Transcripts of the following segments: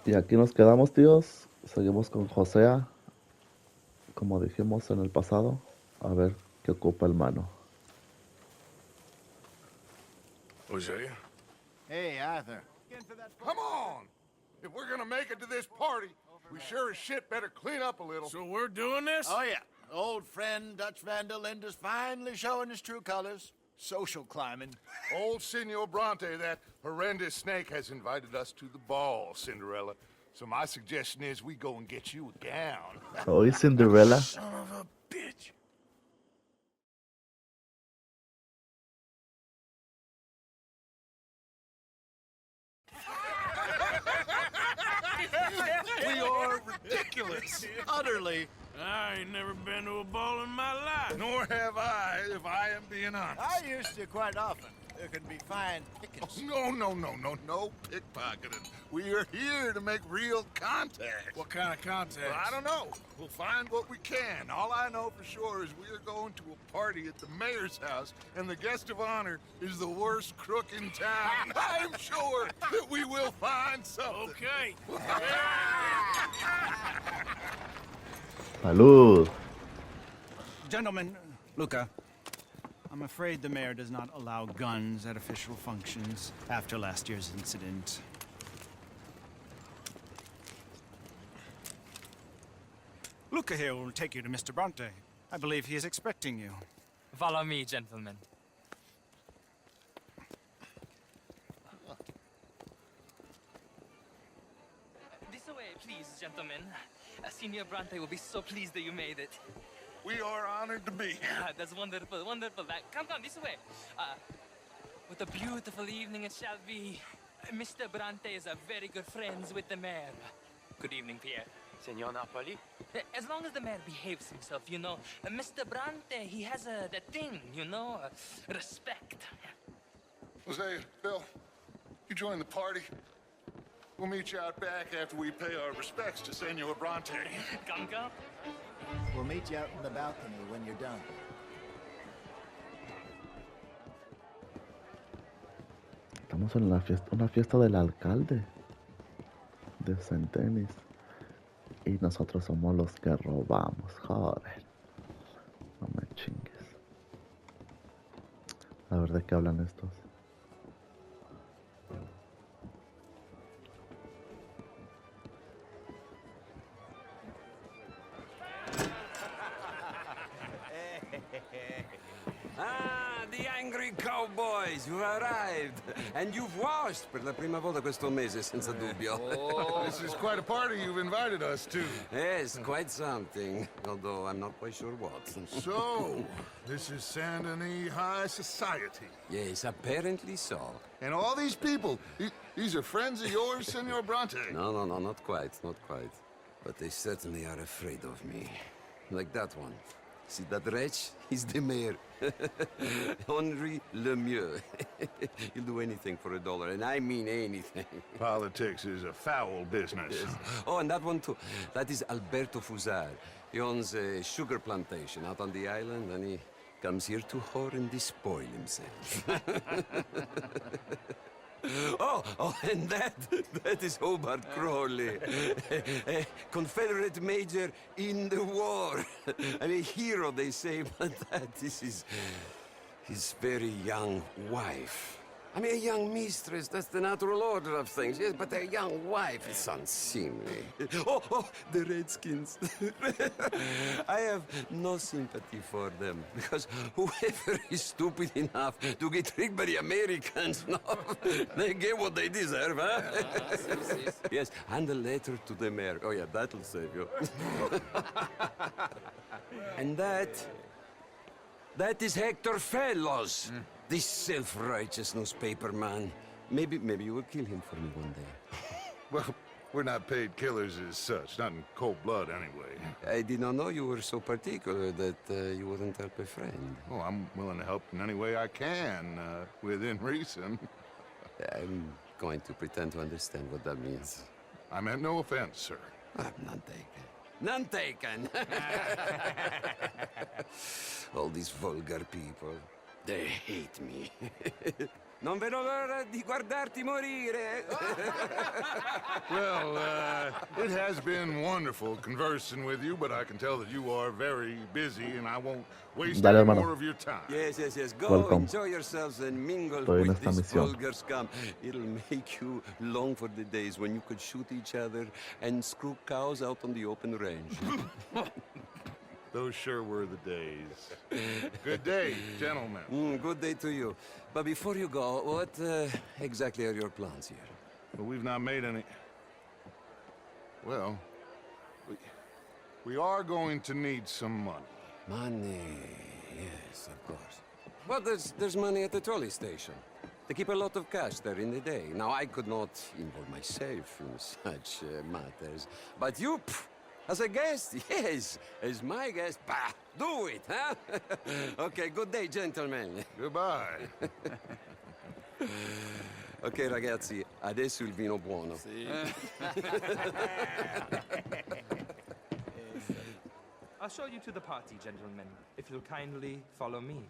Y aquí nos quedamos, tíos. Seguimos con Josea, como dijimos en el pasado. A ver qué ocupa el mano. Hosea? Hey, Arthur. Come on! If we're gonna make it to this party, we sure as shit better clean up a little. So we're doing this? Oh, yeah. Old friend Dutch Van der Linde's finally showing his true colors. Social climbing. Old Senor Bronte, that horrendous snake, has invited us to the ball, Cinderella. So my suggestion is we go and get you a gown. Hoy Cinderella. Son of a bitch. We are ridiculous. Utterly. I ain't never been to a ball in my life. Nor have I, if I am being honest. I used to quite often. There can be fine pickings. No pickpocketing. We are here to make real contact. What kind of contact? Well, I don't know. We'll find what we can. All I know for sure is we are going to a party at the mayor's house, and the guest of honor is the worst crook in town. I'm sure that we will find something. Okay. Salud. Gentlemen, Luca, I'm afraid the mayor does not allow guns at official functions after last year's incident. Luca here will take you to Mr. Bronte. I believe he is expecting you. Follow me, gentlemen. This way, please, gentlemen. Senior Bronte will be so pleased that you made it. We are honored to be here. That's wonderful, wonderful. Come, this way. What a beautiful evening it shall be. Mr. Bronte is a very good friends with the mayor. Good evening, Pierre. Senor Napoli? As long as the mayor behaves himself, you know. Mr. Bronte, he has that thing, you know, respect. Jose, Bill, you join the party. We'll meet you out back after we pay our respects to Senor Bronte. Come. We'll meet you out in the balcony when you're done. Estamos en una fiesta del alcalde de Saint Denis. Y nosotros somos los que robamos. Joder. No me chingues. A ver de qué hablan estos. The angry cowboys, you've arrived. And you've washed per la prima volta questo mese, senza dubbio. This is quite a party you've invited us to. Yes, quite something. Although I'm not quite sure what. So, this is Saint Denis High Society. Yes, apparently so. And all these people, these are friends of yours, Senor Bronte? No, not quite, not quite. But they certainly are afraid of me. Like that one. See that wretch? He's the mayor. Henri Lemieux. He'll do anything for $1, and I mean anything. Politics is a foul business. Yes. Oh, and that one too. That is Alberto Fusar. He owns a sugar plantation out on the island, and he comes here to whore and despoil himself. Oh, and that is Hobart Crawley, a Confederate major in the war, and a hero, they say, but that is his very young wife. I mean, a young mistress, that's the natural order of things, yes, but a young wife is unseemly. Oh, the Redskins. I have no sympathy for them, because whoever is stupid enough to get tricked by the Americans, no, they get what they deserve, huh? Yes, and a letter to the mayor. Oh, yeah, that'll save you. And that is Hector Fellows. This self-righteous newspaper man. Maybe you will kill him for me one day. Well, we're not paid killers as such, not in cold blood anyway. I did not know you were so particular that you wouldn't help a friend. Oh, I'm willing to help in any way I can, within reason. I'm going to pretend to understand what that means. I meant no offense, sir. None taken. None taken! All these vulgar people. They hate me. Non vedo l'ora di guardarti morire. Well, it has been wonderful conversing with you, but I can tell that you are very busy, and I won't waste Dale, any hermano. more of your time. Yes. Go Welcome. enjoy yourselves and mingle Estoy en with esta this misión. vulgar scum. It'll make you long for the days when you could shoot each other and screw cows out on the open range. Those sure were the days. Good day, gentlemen. Good day to you. But before you go, what exactly are your plans here? But we've not made any... Well, we are going to need some money. Money, yes, of course. Well, there's money at the trolley station. They keep a lot of cash there in the day. Now, I could not involve myself in such matters. But you, as a guest, yes, as my guest, bah, do it, huh? Okay, good day, gentlemen. Goodbye. Ok, ragazzi, adesso il vino buono. I'll show you to the party, gentlemen, if you'll kindly follow me.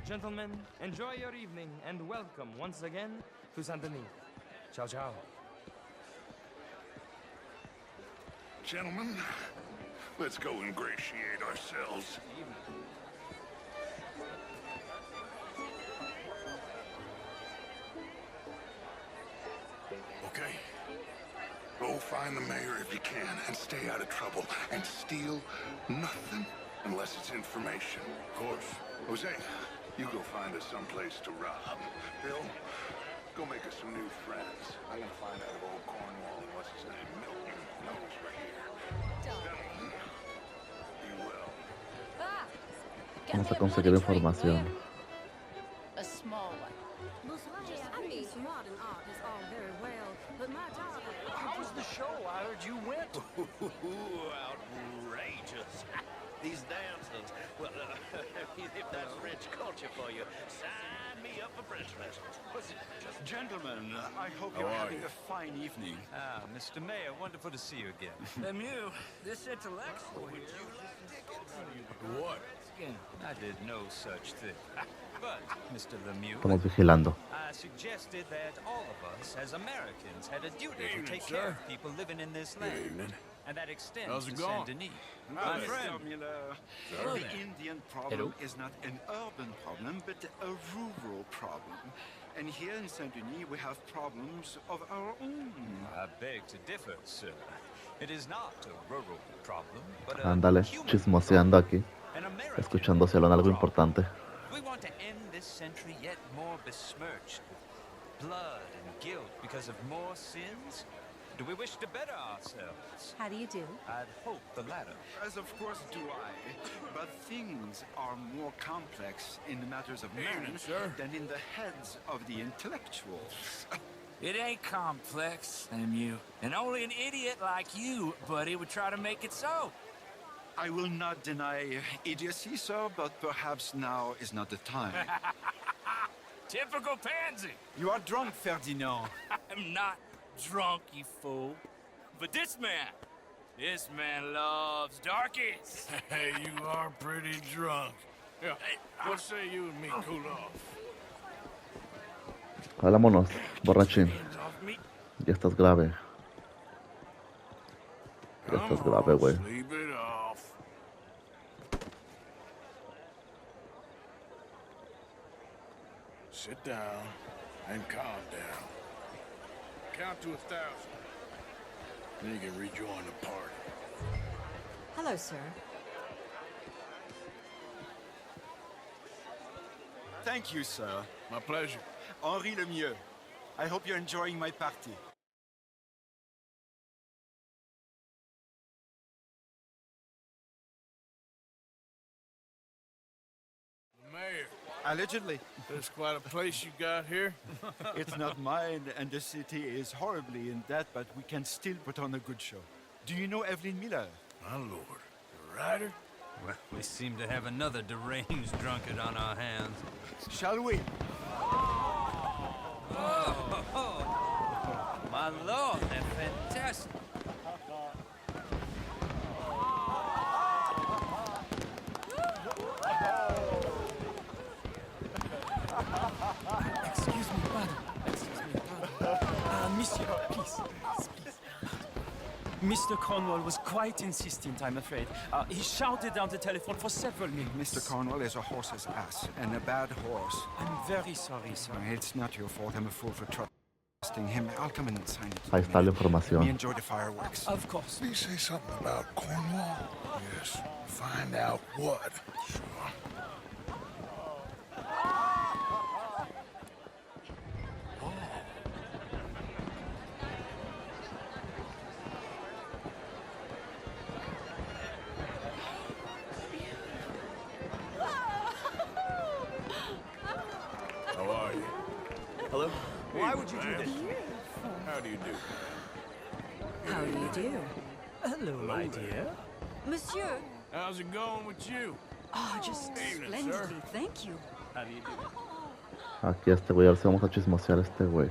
Gentlemen, enjoy your evening and welcome once again to Saint Denis. Ciao, ciao. Gentlemen, let's go ingratiate ourselves. Okay. Go find the mayor if you can and stay out of trouble and steal nothing unless it's information. Of course. Jose, you go find us someplace to rob. Bill, go make us some new friends. I'm gonna find out if old Cornwall and what's his name, Milton, knows we're here. Gentlemen, be well. Vamos a conseguir información. A small one. I mean, modern art is all very well, but my daughter... How was the show? I heard you went. Outrageous. These dancers. Well, if that's French culture for you, sign me up for French lessons. Gentlemen, I hope you're having a fine evening. Ah, Mr. Mayor, wonderful to see you again. Lemieux, this intellectual here. What? I did no such thing. But, Mr. Lemieux, Estamos vigilando. I suggested that all of us, as Americans, had a duty Evening, to take sir. care of people living in this land. evening. And that extends How's to it going? Saint Denis. My friend. Mr. Miller, the Indian problem is not an urban problem, but a rural problem. And here in Saint Denis, we have problems of our own. I beg to differ, sir. It is not a rural problem, but a Ándale, human chismoseando aquí, an American escuchando si hablan algo problem. importante. We want to end this century yet more besmirched with blood and guilt because of more sins? Do we wish to better ourselves? How do you do? I'd hope the latter. As of course do I, but things are more complex in the matters of man Evening, sir. than in the heads of the intellectuals. It ain't complex, Lemieux. And only an idiot like you, buddy, would try to make it so. I will not deny idiocy, sir, but perhaps now is not the time. Typical pansy. You are drunk, Ferdinand. I'm not drunk, you fool. But this man loves darkies. Hey, you are pretty drunk. Yeah, what say you and me cool off? Vámonos, borrachín. Hands off me. Ya estás grave. Ya Come estás grave, on, güey. sleep it off. Sit down and calm down. Count to 1,000. Then you can rejoin the party. Hello, sir. Thank you, sir. My pleasure. Henri Lemieux. I hope you're enjoying my party. Mayor, Allegedly. there's quite a place you got here. It's not mine, and the city is horribly in debt, but we can still put on a good show. Do you know Evelyn Miller? My lord, the writer? Well, we seem to have another deranged drunkard on our hands. Shall we? my lord, they're fantastic. Excuse me, pardon. Excuse me, pardon. Monsieur, please. Mr. Cornwall was quite insistent, I'm afraid. He shouted down the telephone for several minutes. Mr. Cornwall is a horse's ass, and a bad horse. I'm very sorry, sir. It's not your fault. I'm a fool for trusting him. I'll come in and sign it. Ahí está la Let me información. enjoy the fireworks. Of course. Did he say something about Cornwall? Yes. Find out what. Sure. How are you? Hello? Why would you do this? How do you do? How do you do? Hello, my dear. Monsieur. How's it going with you? Oh, just Evening, splendidly, sir. thank you. How do you do? Aquí a este güey, a ver si vamos a chismosear a este güey.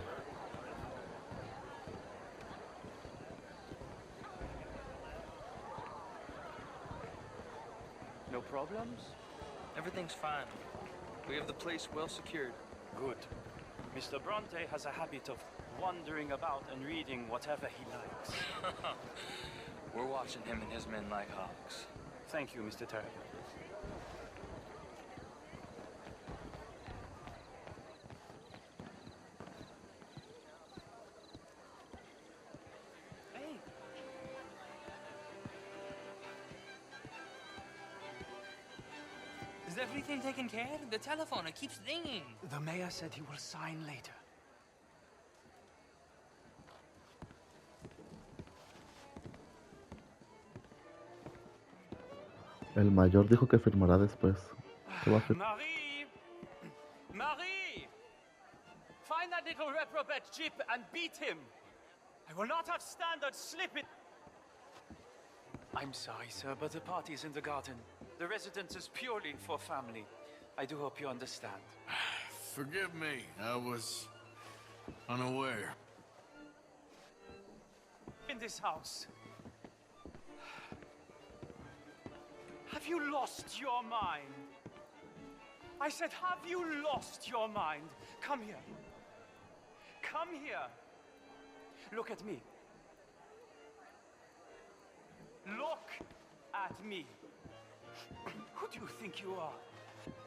No problems? Everything's fine. We have the place well secured. Good. Mr. Bronte has a habit of wandering about and reading whatever he likes. We're watching him and his men like hawks. Thank you, Mr. Terrier. Hey. Is everything taken care of? The telephone, it keeps ringing. The mayor said he will sign later. El mayor dijo que firmará después. ¿Qué va a hacer? Marie! Marie! Find that little reprobate Jip and beat him! I will not have standards slip it! I'm sorry, sir, but the party is in the garden. The residence is purely for family. I do hope you understand. Forgive me. I was unaware. In this house. Have you lost your mind? I said, have you lost your mind? Come here. Come here. Look at me. Look at me. Who do you think you are?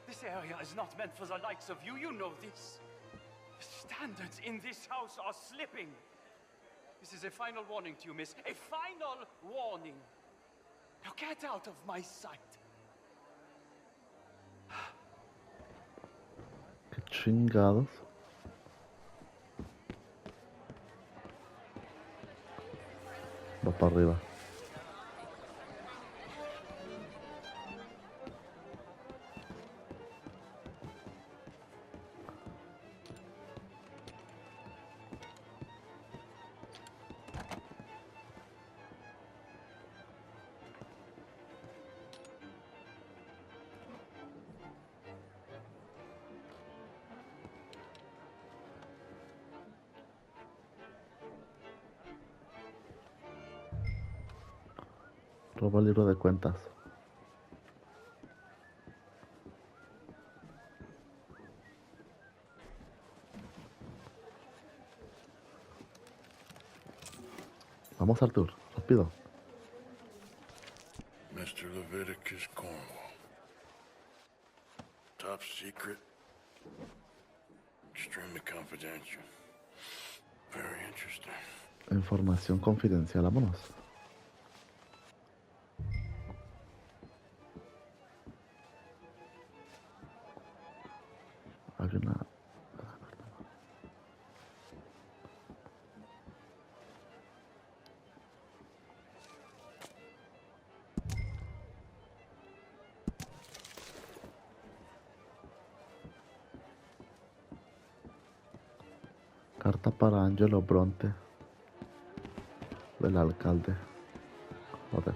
This area is not meant for the likes of you. You know this. The standards in this house are slipping. This is a final warning to you, miss. A final warning. Now get out of my sight. ¿Qué chingados? Va para arriba. Roba el libro de cuentas. Vamos, Arthur, rápido. Mr. Leviticus Cornwall. Top secret. Extremely confidential. Very interesting. Información confidencial, vámonos. Hay una... Carta para Angelo Bronte, del alcalde. Joder.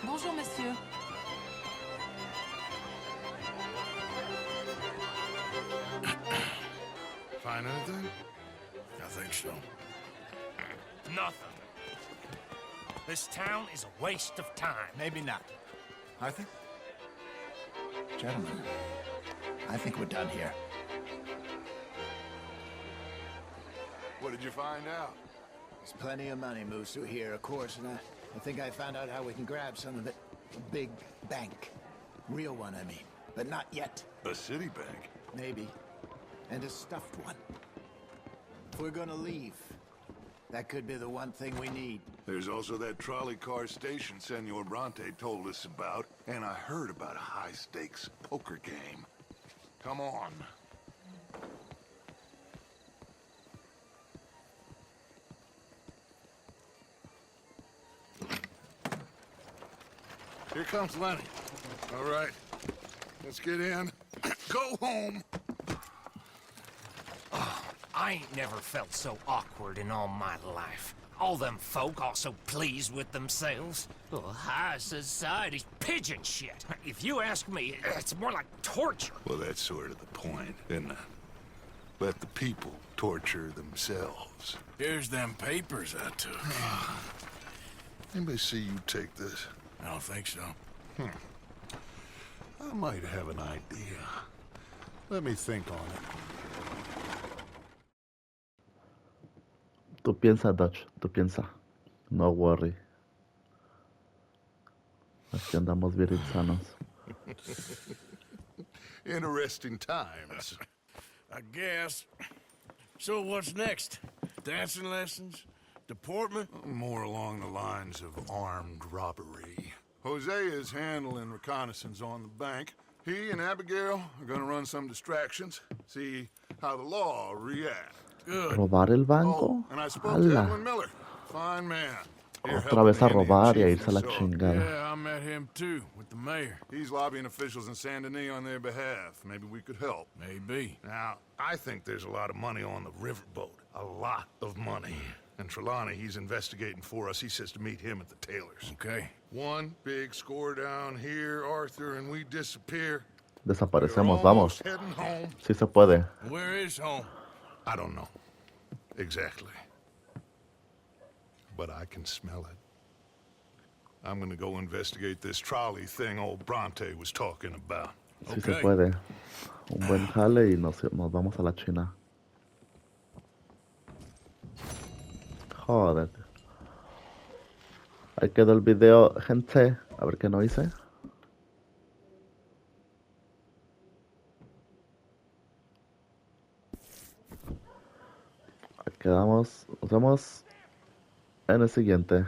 Bonjour, monsieur. anything? I think so. Nothing. This town is a waste of time. Maybe not. Arthur? Gentlemen, I think we're done here. What did you find out? There's plenty of money moves through here, of course, and I think I found out how we can grab some of it. A big bank. Real one, I mean. But not yet. A city bank? Maybe. And a stuffed one. If we're gonna leave, that could be the one thing we need. There's also that trolley car station Senor Bronte told us about, and I heard about a high-stakes poker game. Come on. Here comes Lenny. All right, let's get in. Go home. I ain't never felt so awkward in all my life. All them folk all so pleased with themselves. Oh, high society's pigeon shit. If you ask me, it's more like torture. Well, that's sort of the point, isn't it? Let the people torture themselves. Here's them papers I took. Anybody see you take this? I don't think so. I might have an idea. Let me think on it. Tú piensa, Dutch, tú piensa. No worry. Aquí andamos bien sanos. Interesting times. I guess. So what's next? Dancing lessons? Deportment? More along the lines of armed robbery. Jose is handling reconnaissance on the bank. He and Abigail are gonna run some distractions, see how the law reacts. Good. ¿Robar el banco? Oh, and I spoke to ¡Hala! Edwin Miller. Fine man. Otra vez a robar y a irse a la chingada. Yeah, I met him too, with the mayor. He's lobbying officials in Saint Denis on their behalf. Maybe we could help. Maybe. Now, I think there's a lot of money on the riverboat. A lot of money. And Trelawney, he's investigating for us. He says to meet him at the Taylor's. Okay. One big score down here, Arthur, and we disappear. Desaparecemos, vamos. Heading home. Sí se puede. Where is home? I don't know. Exactly. But I can smell it. I'm gonna go investigate this trolley thing old Bronte was talking about. Sí se puede. Un buen jale y nos vamos a la China. Joder. Ahí quedó el video, gente. A ver qué no hice. Quedamos. Nos vemos en el siguiente.